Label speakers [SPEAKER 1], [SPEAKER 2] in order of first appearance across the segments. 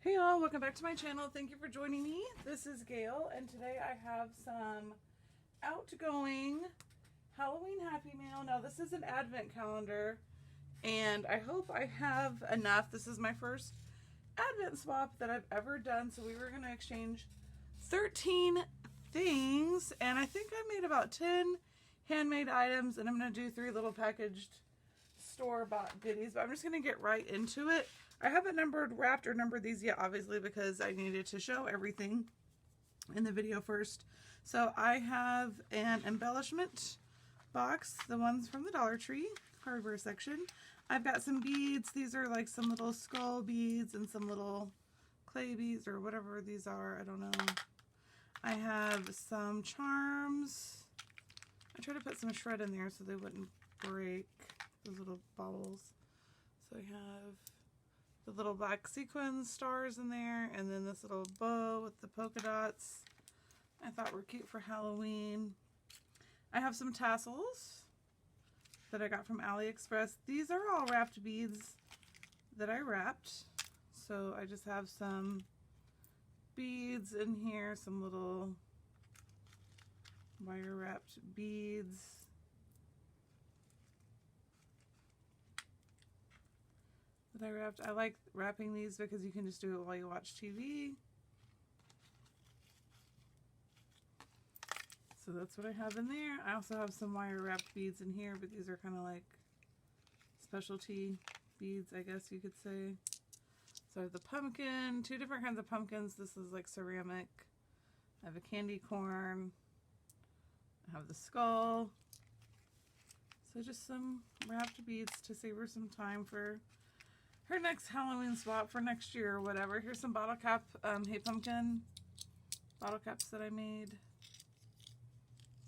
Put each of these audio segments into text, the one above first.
[SPEAKER 1] Hey y'all, welcome back to my channel. Thank you for joining me. This is Gail, and today I have some Outgoing Halloween Happy Mail. Now this is an advent calendar, and I hope I have enough. This is my first advent swap that I've ever done, so we were going to exchange 13 things, and I think I made about 10 handmade items, and I'm going to do 3 little packaged store-bought goodies, but I'm just going to get right into it. I haven't wrapped or numbered these yet, obviously, because I needed to show everything in the video first. So I have an embellishment box, the ones from the Dollar Tree hardware section. I've got some beads. These are like some little skull beads and some little clay beads or whatever these are. I don't know. I have some charms. I tried to put some shred in there so they wouldn't break, those little baubles. So I have the little black sequin stars in there, and then this little bow with the polka dots I thought were cute for Halloween. I have some tassels that I got from AliExpress. These are all wrapped beads that I wrapped. So I just have some beads in here, some little wire wrapped beads. That I wrapped. I like wrapping these because you can just do it while you watch TV. So that's what I have in there. I also have some wire wrapped beads in here, but these are kind of like specialty beads, I guess you could say. So I have the pumpkin, 2 different kinds of pumpkins. This is like ceramic. I have a candy corn. I have the skull. So just some wrapped beads to save her some time for her next Halloween swap for next year or whatever. Here's some bottle cap, Hey Pumpkin bottle caps that I made.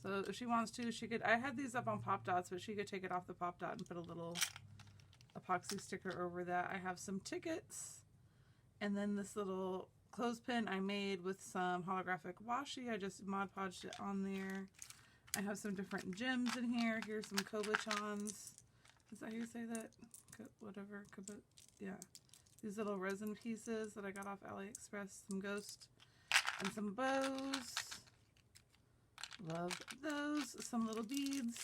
[SPEAKER 1] So if she wants to, she could, I had these up on Pop Dots, but she could take it off the Pop Dot and put a little epoxy sticker over that. I have some tickets, and then this little clothespin I made with some holographic washi. I just Mod Podged it on there. I have some different gems in here. Here's some Kobuchons. Is that how you say that? Whatever. Yeah. These little resin pieces that I got off AliExpress. Some ghost and some bows. Love those. Some little beads.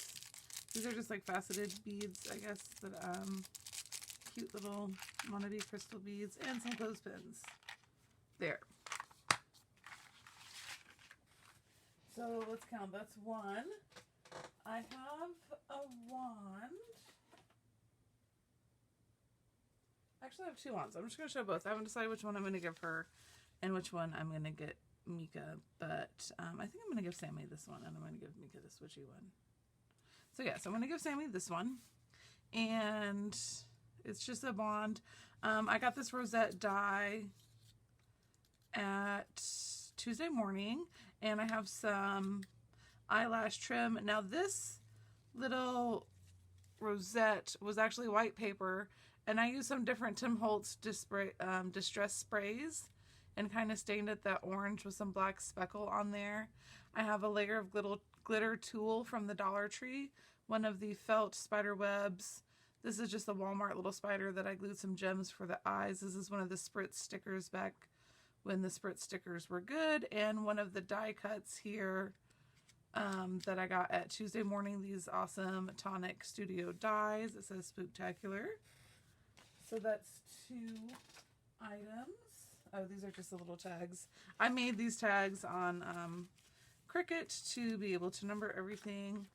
[SPEAKER 1] These are just like faceted beads, I guess, that cute little wannabe crystal beads, and some clothespins. There. So let's count. That's 1. I have a wand. Actually, I have 2 wands. I'm just going to show both. I haven't decided which one I'm going to give her and which one I'm going to get Mika. But I think I'm going to give Sammy this one, and I'm going to give Mika the switchy one. So yeah, so I'm going to give Sammy this one. And it's just a wand. I got this rosette die at Tuesday morning. And I have some eyelash trim. Now this little rosette was actually white paper, and I used some different Tim Holtz distress sprays and kind of stained it that orange with some black speckle on there. I have a layer of glitter tulle from the Dollar Tree, one of the felt spider webs. This is just a Walmart little spider that I glued some gems for the eyes. This is one of the Spritz stickers back when the Spritz stickers were good, and one of the die cuts here that I got at Tuesday morning, these awesome Tonic Studio dies. It says Spooktacular. So that's 2 items. Oh, these are just the little tags. I made these tags on Cricut to be able to number everything.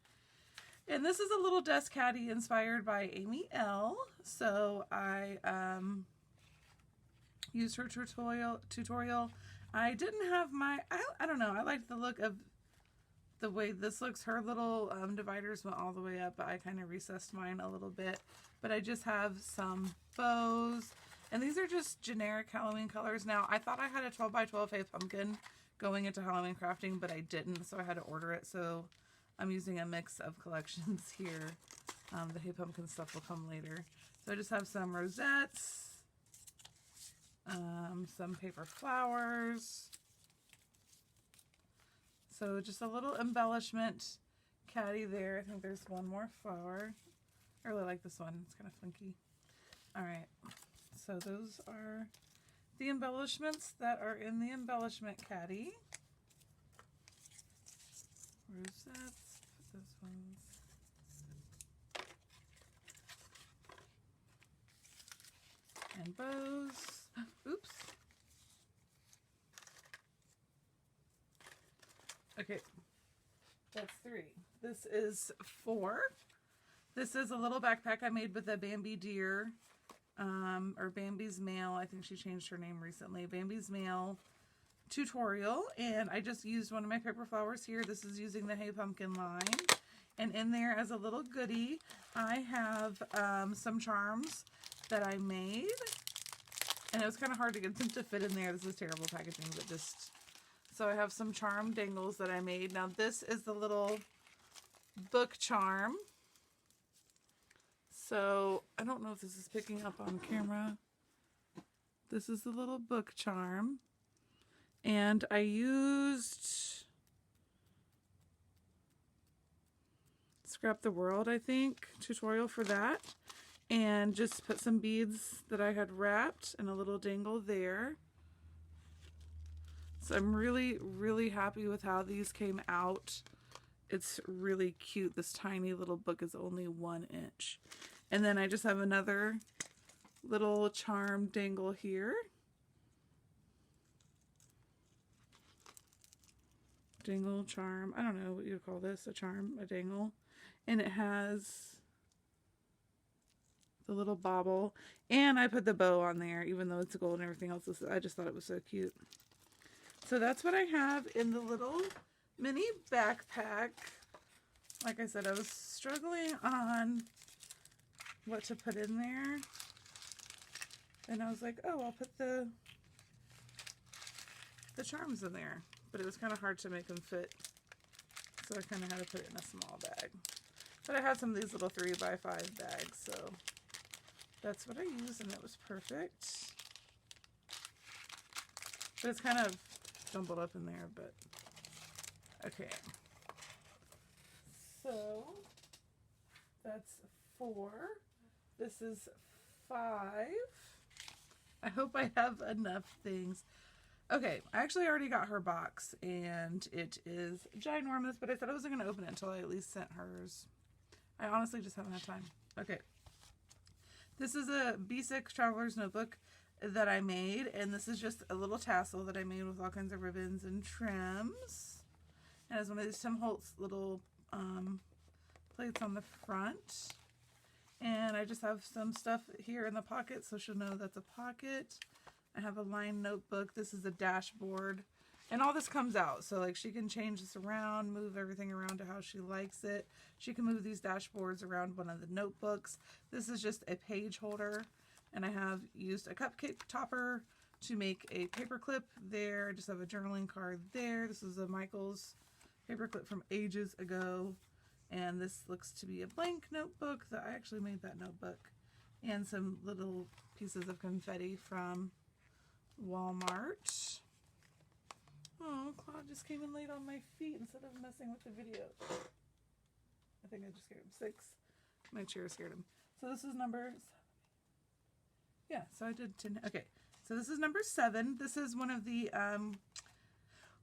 [SPEAKER 1] And this is a little desk caddy inspired by Amy L. So I used her tutorial. I didn't have my, I don't know, I liked the look of the way this looks. Her little dividers went all the way up, but I kind of recessed mine a little bit. But I just have some bows, and these are just generic Halloween colors. Now, I thought I had a 12 by 12 Hey Pumpkin going into Halloween crafting, but I didn't, so I had to order it. So I'm using a mix of collections here. The Hey Pumpkin stuff will come later. So I just have some rosettes, some paper flowers. So just a little embellishment caddy there. I think there's one more flower. I really like this one. It's kind of funky. All right. So those are the embellishments that are in the embellishment caddy. Rosettes, put those ones. And bows. Oops. Okay, that's 3. This is 4. This is a little backpack I made with a Bambi deer, or Bambi's Mail. I think she changed her name recently. Bambi's Mail tutorial, and I just used one of my paper flowers here. This is using the Hey Pumpkin line. And in there as a little goodie, I have some charms that I made. And it was kind of hard to get them to fit in there. This is terrible packaging, but just... So I have some charm dangles that I made. Now this is the little book charm. So I don't know if this is picking up on camera. This is the little book charm. And I used Scrap the World, I think, tutorial for that. And just put some beads that I had wrapped and a little dangle there. So I'm really, really happy with how these came out. It's really cute. This tiny little book is only 1 inch. And then I just have another little charm dangle here. Dangle, charm. I don't know what you call this. A charm, a dangle. And it has the little bauble. And I put the bow on there, even though it's gold and everything else. I just thought it was so cute. So that's what I have in the little mini backpack. Like I said, I was struggling on what to put in there. And I was like, oh, I'll put the charms in there. But it was kind of hard to make them fit. So I kind of had to put it in a small bag. But I had some of these little 3x5 bags, so that's what I used, and it was perfect. But it's kind of jumbled up in there, but okay. So that's 4. This is 5. I hope I have enough things. Okay, I actually already got her box, and it is ginormous, but I said I wasn't going to open it until I at least sent hers. I honestly just haven't had time. Okay. This is a B6 Traveler's Notebook that I made, and this is just a little tassel that I made with all kinds of ribbons and trims. And it has one of these Tim Holtz little plates on the front. And I just have some stuff here in the pocket, so she'll know that's a pocket. I have a lined notebook. This is a dashboard. And all this comes out, so like she can change this around, move everything around to how she likes it. She can move these dashboards around one of the notebooks. This is just a page holder, and I have used a cupcake topper to make a paper clip there. I just have a journaling card there. This is a Michael's paper clip from ages ago, and this looks to be a blank notebook. That I actually made that notebook, and some little pieces of confetti from Walmart. Oh, Claude just came in late on my feet instead of messing with the video. I think I just scared him. 6. My chair scared him. So this is number 7. Yeah, so I did 10. Okay, so this is number 7. This is one of the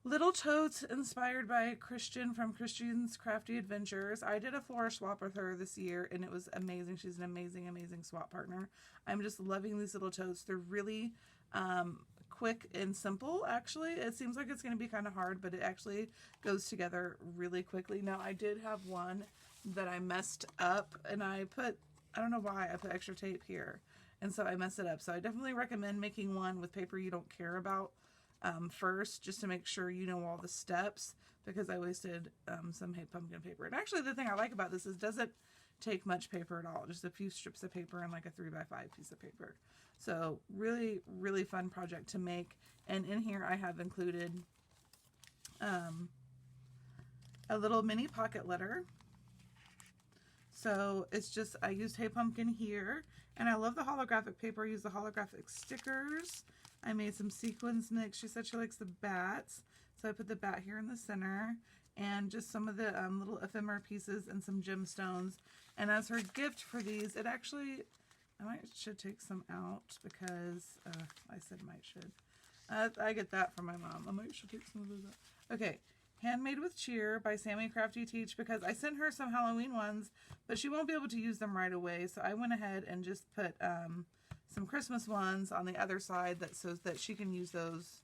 [SPEAKER 1] little totes inspired by Christian from Christian's Crafty Adventures. I did a floor swap with her this year, and it was amazing. She's an amazing, amazing swap partner. I'm just loving these little totes. They're really quick and simple, actually. It seems like it's going to be kind of hard, but it actually goes together really quickly. Now, I did have one that I messed up, and I don't know why, I put extra tape here, and so I messed it up. So I definitely recommend making one with paper you don't care about first, just to make sure you know all the steps, because I wasted some Hey Pumpkin paper. And actually, the thing I like about this is it doesn't take much paper at all, just a few strips of paper and like a 3x5 piece of paper. So really, really fun project to make. And in here I have included a little mini pocket letter. So it's just, I used Hey Pumpkin here, and I love the holographic paper. I used the holographic stickers. I made some sequins mix. She said she likes the bats, so I put the bat here in the center, and just some of the little ephemera pieces and some gemstones. And as her gift for these, it actually, should take some out because I said might should. I get that from my mom. I might should take some of those out. Okay, Handmade with Cheer by Sammy Crafty Teach, because I sent her some Halloween ones, but she won't be able to use them right away. So I went ahead and just put some Christmas ones on the other side so that she can use those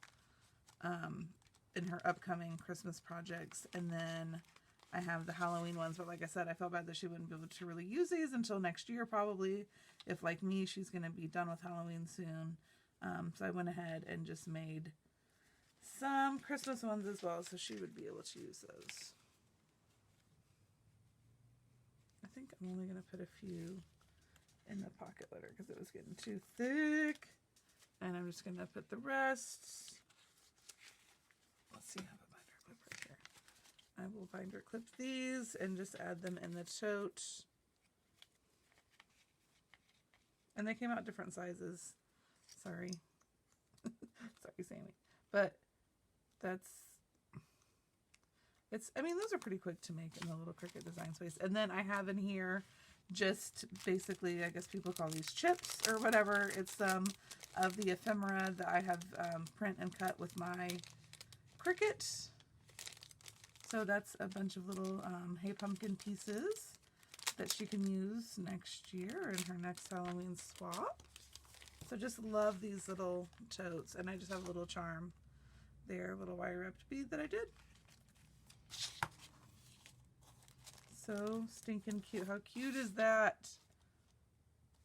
[SPEAKER 1] in her upcoming Christmas projects. And then I have the Halloween ones, but like I said, I felt bad that she wouldn't be able to really use these until next year probably. If, like me, she's going to be done with Halloween soon. So I went ahead and just made some Christmas ones as well, so she would be able to use those. I think I'm only going to put a few in the pocket letter because it was getting too thick. And I'm just going to put the rest. Let's see, I have a binder clip right here. I will binder clip these and just add them in the tote. And they came out different sizes. Sorry. Sorry, Sammy. But I mean, those are pretty quick to make in the little Cricut design space. And then I have in here just basically, I guess people call these chips or whatever. It's some of the ephemera that I have print and cut with my Cricut. So that's a bunch of little Hey Pumpkin pieces that she can use next year in her next Halloween swap. So just love these little totes. And I just have a little charm there, a little wire wrapped bead that I did. So stinking cute. How cute is that?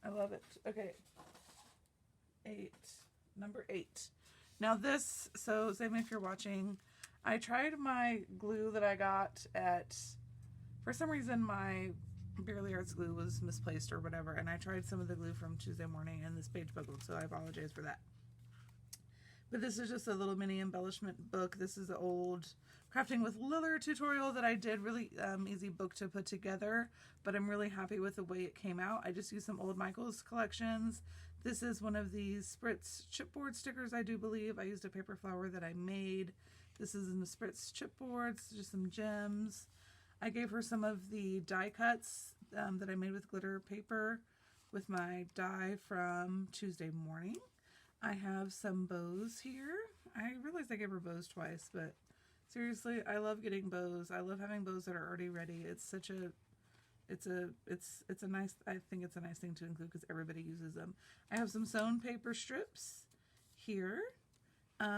[SPEAKER 1] I love it. Okay. Number 8. Now this, so Sammy, if you're watching, I tried my glue that I got at, for some reason my Barely Arts glue was misplaced or whatever, and I tried some of the glue from Tuesday morning and this page buckled, so I apologize for that. But this is just a little mini embellishment book. This is an old Crafting with Liller tutorial that I did. Really easy book to put together, but I'm really happy with the way it came out. I just used some old Michaels collections. This is one of these Spritz chipboard stickers, I do believe. I used a paper flower that I made. This is in the Spritz chipboards, just some gems. I gave her some of the die cuts that I made with glitter paper with my die from Tuesday morning. I have some bows here. I realized I gave her bows twice, but seriously, I love getting bows. I love having bows that are already ready. It's such a, it's a nice, I think it's a nice thing to include because everybody uses them. I have some sewn paper strips here.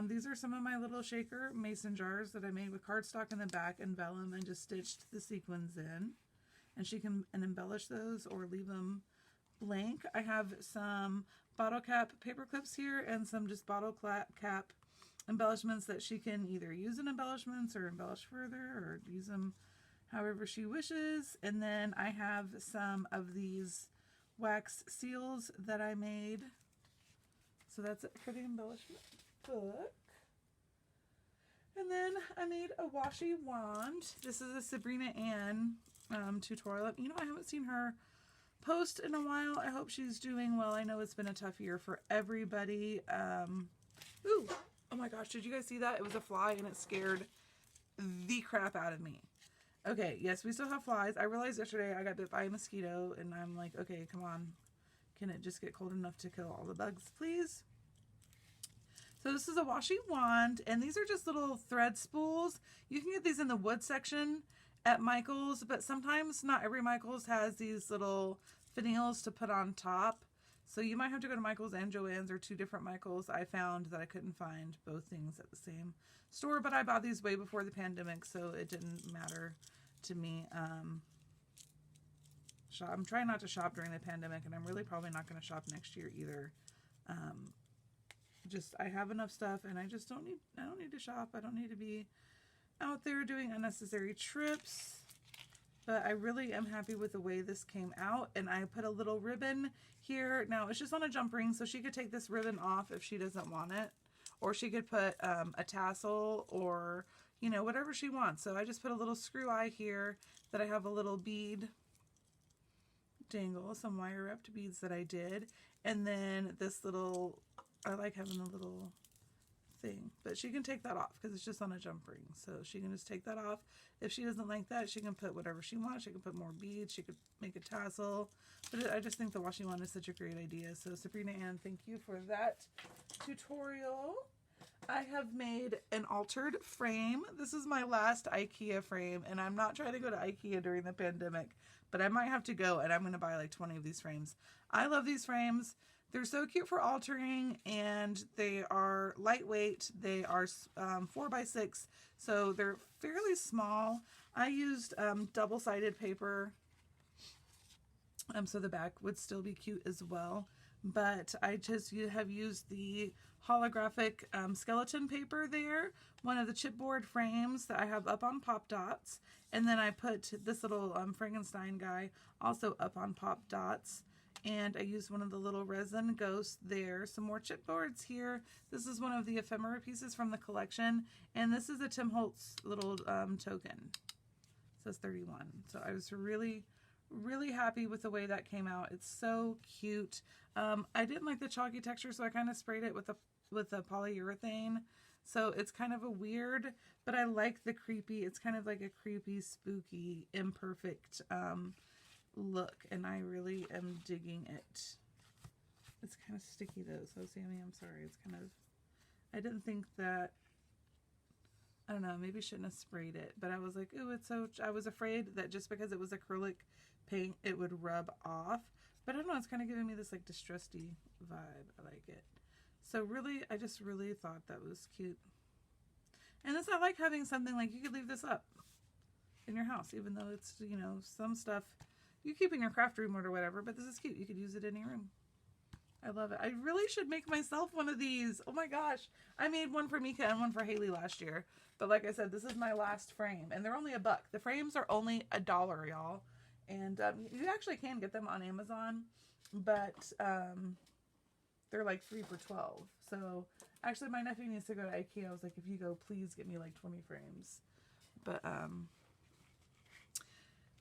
[SPEAKER 1] These are some of my little shaker mason jars that I made with cardstock in the back and vellum and just stitched the sequins in. And she can embellish those or leave them blank. I have some bottle cap paper clips here and some just bottle cap embellishments that she can either use in embellishments or embellish further or use them however she wishes. And then I have some of these wax seals that I made. So that's it for the embellishment book. And then I made a washi wand. This is a Sabrina Ann tutorial. You know, I haven't seen her post in a while. I hope she's doing well. I know it's been a tough year for everybody. Ooh, oh my gosh, did you guys see that? It was a fly and it scared the crap out of me. Okay, yes, we still have flies. I realized yesterday I got bit by a mosquito and I'm like, okay, come on. Can it just get cold enough to kill all the bugs, please? So this is a washi wand, and these are just little thread spools. You can get these in the wood section at Michael's, but sometimes not every Michael's has these little finials to put on top. So you might have to go to Michael's and Joann's or 2 different Michael's. I found that I couldn't find both things at the same store, but I bought these way before the pandemic, so it didn't matter to me. I'm trying not to shop during the pandemic, and I'm really probably not going to shop next year either. I have enough stuff and I don't need to shop. I don't need to be out there doing unnecessary trips, but I really am happy with the way this came out. And I put a little ribbon here. Now it's just on a jump ring, so she could take this ribbon off if she doesn't want it, or she could put a tassel or, you know, whatever she wants. So I just put a little screw eye here that I have a little bead dangle, some wire wrapped beads that I did. And then this little, I like having the little thing, but she can take that off because it's just on a jump ring. So she can just take that off. If she doesn't like that, she can put whatever she wants. She can put more beads. She could make a tassel. But I just think the washi one is such a great idea. So Sabrina Ann, thank you for that tutorial. I have made an altered frame. This is my last IKEA frame, and I'm not trying to go to IKEA during the pandemic, but I might have to go, and I'm going to buy like 20 of these frames. I love these frames. They're so cute for altering, and they are lightweight. They are 4x6, so they're fairly small. I used double-sided paper, so the back would still be cute as well. But I just have used the holographic skeleton paper there, one of the chipboard frames that I have up on Pop Dots, and then I put this little Frankenstein guy also up on Pop Dots. And I used one of the little resin ghosts there. Some more chipboards here. This is one of the ephemera pieces from the collection. And this is a Tim Holtz little token. It says 31. So I was really happy with the way that came out. It's so cute. I didn't like the chalky texture, so I kind of sprayed it with a polyurethane. So it's kind of a weird, but I like the creepy. It's kind of like a creepy, spooky, imperfect look, and I really am digging it. It's kind of sticky though, so Sammy, I'm sorry. It's kind of, I didn't think that, I don't know, maybe shouldn't have sprayed it, but I was like, ooh, it's so, I was afraid that just because it was acrylic paint, it would rub off, but I don't know, it's kind of giving me this like distressy vibe. I like it. So really, I just really thought that was cute. And it's not like having something like, you could leave this up in your house, even though it's, you know, some stuff you keep in your craft room or whatever, but this is cute. You could use it in your room. I love it. I really should make myself one of these. Oh my gosh. I made one for Mika and one for Haley last year. But like I said, this is my last frame, and they're only $1. The frames are only $1, y'all. And you actually can get them on Amazon, but they're like 3 for $12. So actually my nephew needs to go to IKEA. I was like, if you go, please get me like 20 frames. But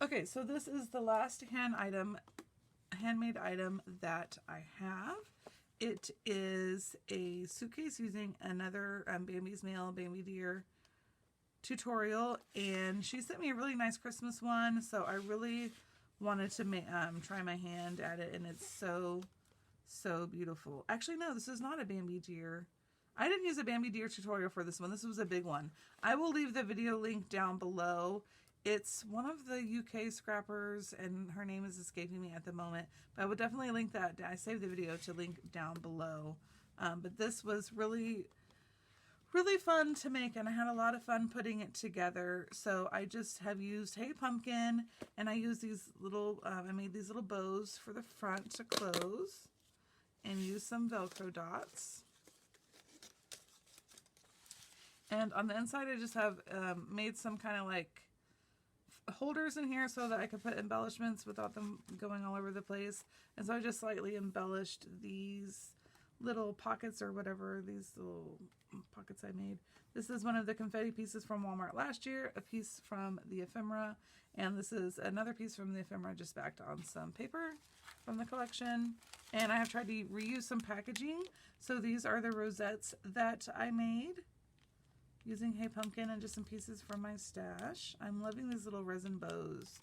[SPEAKER 1] okay, so this is the last handmade item that I have. It is a suitcase using another Bambi's Mail, Bambi Deer tutorial, and she sent me a really nice Christmas one, so I really wanted to try my hand at it, and it's so beautiful. Actually, no, this is not a Bambi Deer. I didn't use a Bambi Deer tutorial for this one. This was a big one. I will leave the video link down below. It's one of the UK scrappers, and her name is escaping me at the moment, but I would definitely link that. I saved the video to link down below. But this was really fun to make, and I had a lot of fun putting it together. So I just have used Hey Pumpkin, and I used these little, I made these little bows for the front to close, and used some Velcro dots. And on the inside, I just have made some kind of like holders in here so that I could put embellishments without them going all over the place. And so I just slightly embellished these little pockets or whatever, these little pockets I made. This is one of the confetti pieces from Walmart last year, a piece from the ephemera, and this is another piece from the ephemera just backed on some paper from the collection. And I have tried to reuse some packaging. So these are the rosettes that I made using Hey Pumpkin and just some pieces from my stash. I'm loving these little resin bows.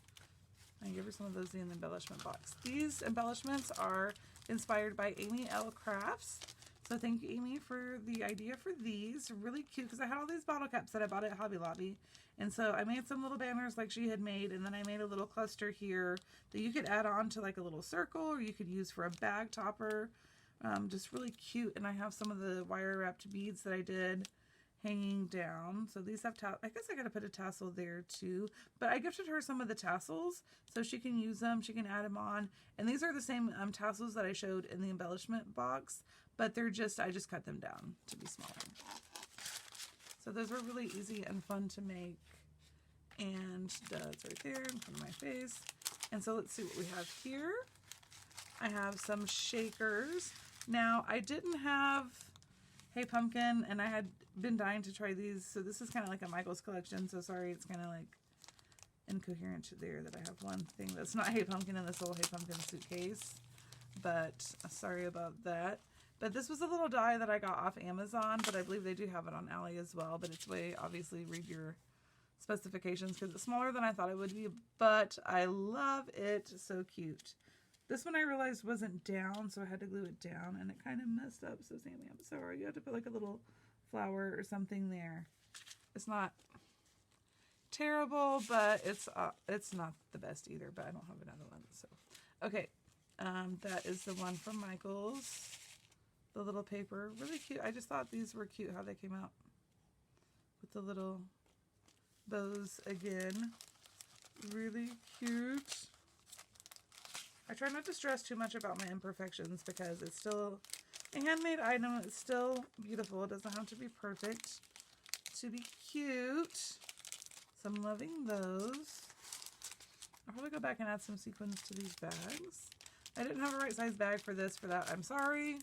[SPEAKER 1] I gave her some of those in the embellishment box. These embellishments are inspired by Amy L. Crafts. So thank you, Amy, for the idea for these. Really cute, because I had all these bottle caps that I bought at Hobby Lobby. And so I made some little banners like she had made, and then I made a little cluster here that you could add on to like a little circle, or you could use for a bag topper. Just really cute. And I have some of the wire wrapped beads that I did hanging down. So these have I guess I gotta put a tassel there too, but I gifted her some of the tassels so she can use them, she can add them on. And these are the same tassels that I showed in the embellishment box, but they're just, I just cut them down to be smaller. So those were really easy and fun to make. And it's right there in front of my face. And so let's see what we have here. I have some shakers. Now I didn't have Hey Pumpkin, and I had been dying to try these, so this is kind of like a Michael's collection, so sorry it's kind of like incoherent there that I have one thing that's not Hey Pumpkin in this little Hey Pumpkin suitcase, but sorry about that. But this was a little die that I got off Amazon, but I believe they do have it on Ally as well. But it's way, obviously, read your specifications because it's smaller than I thought it would be. But I love it. So cute. This one I realized wasn't down, so I had to glue it down, and it kind of messed up. So Sammy, I'm sorry. You have to put like a little flower or something there. It's not terrible, but it's not the best either. But I don't have another one, so okay. That is the one from Michaels. The little paper, really cute. I just thought these were cute how they came out with the little bows again. Really cute. I try not to stress too much about my imperfections because it's still a handmade item. It's still beautiful. It doesn't have to be perfect to be cute. So I'm loving those. I'll probably go back and add some sequins to these bags. I didn't have a right size bag for this, for that. I'm sorry.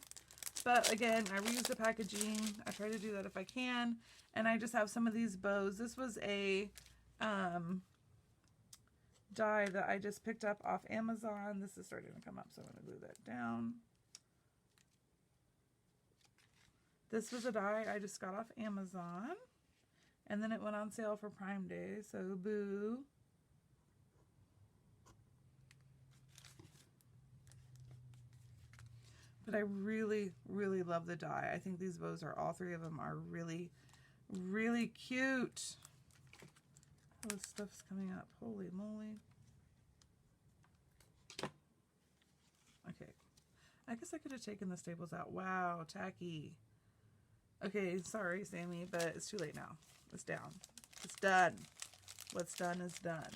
[SPEAKER 1] But again, I reuse the packaging. I try to do that if I can. And I just have some of these bows. This was a die that I just picked up off Amazon. This is starting to come up, so I'm going to glue that down. This was a die I just got off Amazon. And then it went on sale for Prime Day, so boo. But I really, really love the die. I think these bows are, all three of them are really, really cute. All this stuff's coming up. Holy moly. Okay. I guess I could have taken the staples out. Wow, tacky. Okay, sorry, Sammy, but it's too late now. It's down. It's done. What's done is done.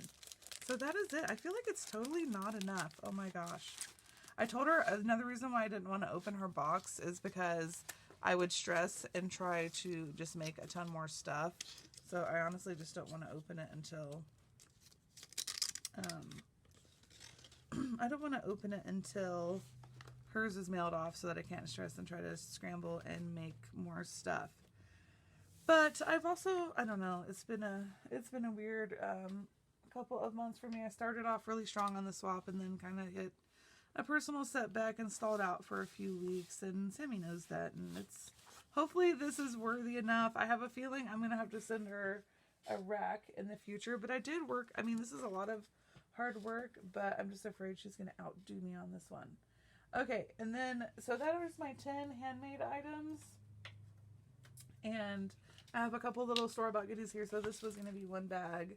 [SPEAKER 1] So that is it. I feel like it's totally not enough. Oh my gosh. I told her another reason why I didn't want to open her box is because I would stress and try to just make a ton more stuff. So I honestly just don't want to open it until I don't want to open it until hers is mailed off so that I can't stress and try to scramble and make more stuff. But I've also, I don't know, it's been a weird couple of months for me. I started off really strong on the swap and then kind of hit a personal setback and stalled out for a few weeks, and Sammy knows that, and it's, hopefully this is worthy enough. I have a feeling I'm going to have to send her a rack in the future, but I did work, I mean, this is a lot of hard work, but I'm just afraid she's going to outdo me on this one. Okay, and then, so that was my 10 handmade items, and I have a couple little store-bought goodies here. So this was going to be one bag,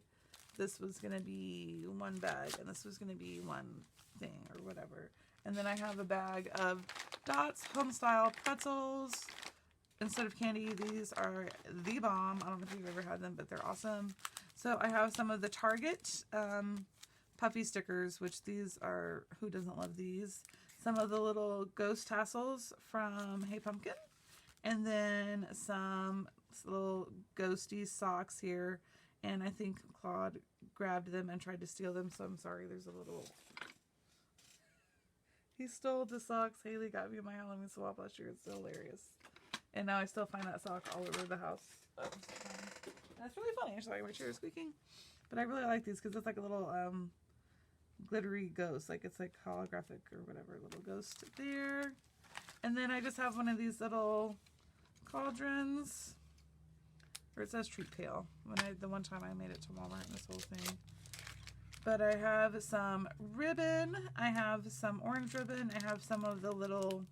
[SPEAKER 1] this was going to be one bag, and this was going to be one thing or whatever. And then I have a bag of Dots Homestyle pretzels instead of candy. These are the bomb. I don't know if you've ever had them, but they're awesome. So I have some of the Target puffy stickers, which these are, who doesn't love these? Some of the little ghost tassels from Hey Pumpkin, and then some little ghosty socks here. And I think Claude grabbed them and tried to steal them, so I'm sorry. There's a little, he stole the socks Haley got me in my Halloween swap last year. It's so hilarious. And now I still find that sock all over the house. And it's really funny. Sorry, my chair is squeaking. But I really like these because it's like a little glittery ghost. Like it's like holographic or whatever. Little ghost there. And then I just have one of these little cauldrons. Or it says treat pail. The one time I made it to Walmart and this whole thing. But I have some ribbon. I have some orange ribbon. I have some of the little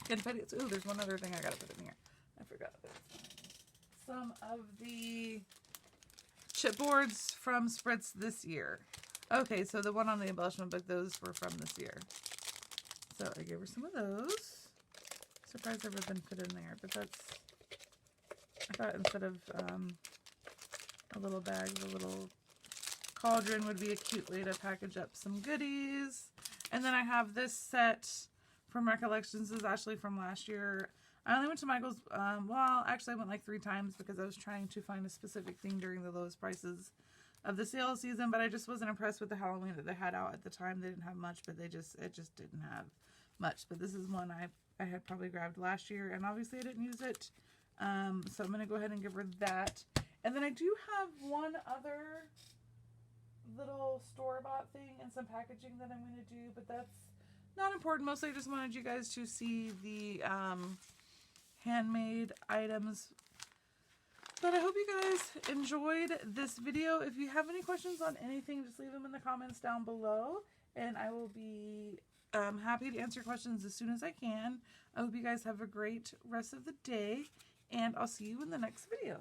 [SPEAKER 1] confetti. Ooh, there's one other thing I gotta put in here. I forgot. Some of the chipboards from Spritz this year. Okay, so the one on the embellishment book, those were from this year. So I gave her some of those. Surprised the ribbon fit in there, but that's, I thought instead of a little bag, the little cauldron would be a cute way to package up some goodies. And then I have this set from Recollections. This is actually from last year. I only went to Michael's, well, actually I went like 3 times because I was trying to find a specific thing during the lowest prices of the sale season, but I just wasn't impressed with the Halloween that they had out at the time. They didn't have much, but it just didn't have much. But this is one I had probably grabbed last year, and obviously I didn't use it. So I'm going to go ahead and give her that. And then I do have one other little store-bought thing and some packaging that I'm going to do, but that's not important. Mostly I just wanted you guys to see the handmade items. But I hope you guys enjoyed this video. If you have any questions on anything, just leave them in the comments down below. And I will be happy to answer questions as soon as I can. I hope you guys have a great rest of the day. And I'll see you in the next video.